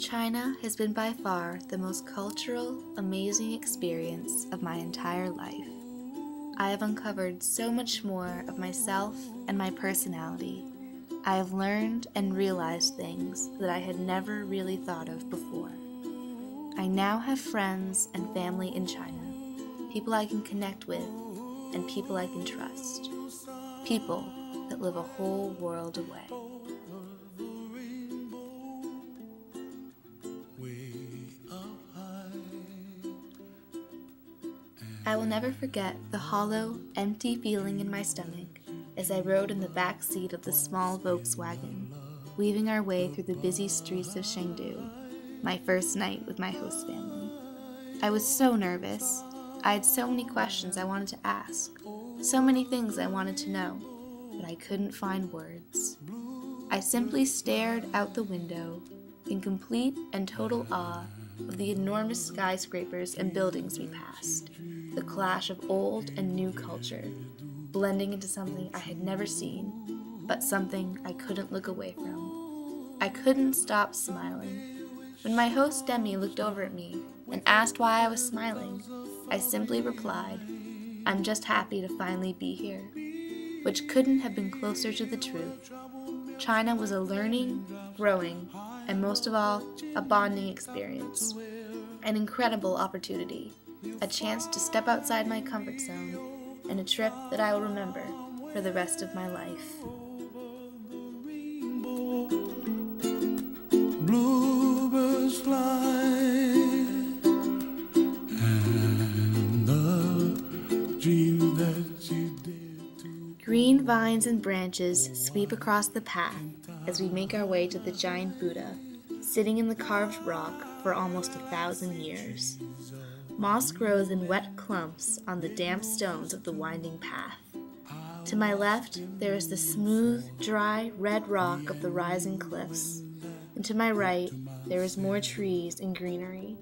China has been by far the most cultural, amazing experience of my entire life. I have uncovered so much more of myself and my personality. I have learned and realized things that I had never really thought of before. I now have friends and family in China, people I can connect with, and people I can trust. People that live a whole world away. I will never forget the hollow, empty feeling in my stomach as I rode in the back seat of the small Volkswagen, weaving our way through the busy streets of Chengdu, my first night with my host family. I was so nervous. I had so many questions I wanted to ask, so many things I wanted to know, but I couldn't find words. I simply stared out the window in complete and total awe of the enormous skyscrapers and buildings we passed, the clash of old and new culture, blending into something I had never seen, but something I couldn't look away from. I couldn't stop smiling. When my host Demi looked over at me and asked why I was smiling, I simply replied, "I'm just happy to finally be here," which couldn't have been closer to the truth. China was a learning, growing, and most of all, a bonding experience, an incredible opportunity, a chance to step outside my comfort zone, and a trip that I will remember for the rest of my life. Bluebirds fly, and the dream that you did to... Green vines and branches sweep across the path as we make our way to the giant Buddha, sitting in the carved rock for almost 1,000 years. Moss grows in wet clumps on the damp stones of the winding path. To my left, there is the smooth, dry, red rock of the rising cliffs, and to my right, there is more trees and greenery,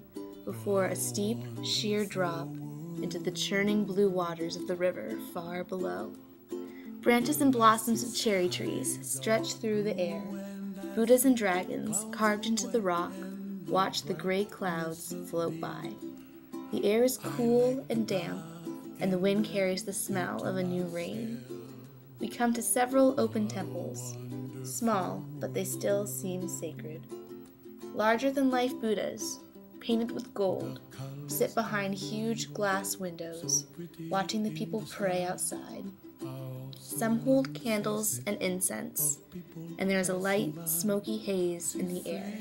before a steep, sheer drop into the churning blue waters of the river far below. Branches and blossoms of cherry trees stretch through the air. Buddhas and dragons, carved into the rock, watch the gray clouds float by. The air is cool and damp, and the wind carries the smell of a new rain. We come to several open temples, small, but they still seem sacred. Larger-than-life Buddhas, painted with gold, sit behind huge glass windows, watching the people pray outside. Some hold candles and incense, and there is a light, smoky haze in the air.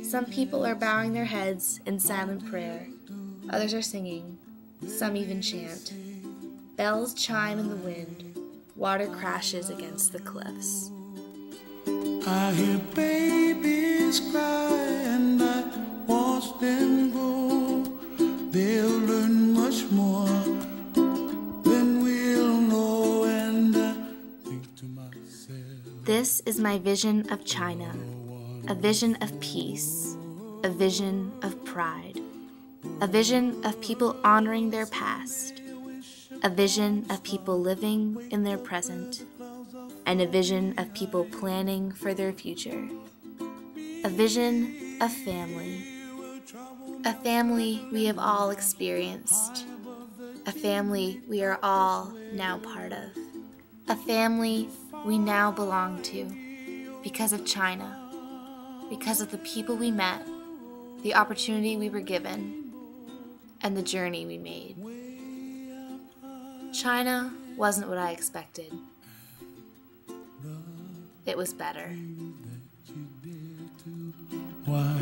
Some people are bowing their heads in silent prayer. Others are singing. Some even chant. Bells chime in the wind. Water crashes against the cliffs. I hear babies cry and I watch them grow. They'll learn much more than we'll know, and I think to myself, this is my vision of China, a vision of peace, a vision of pride, a vision of people honoring their past, a vision of people living in their present, and a vision of people planning for their future. A vision of family. A family we have all experienced. A family we are all now part of. A family we now belong to because of China, because of the people we met, the opportunity we were given, and the journey we made. China wasn't what I expected. It was better. why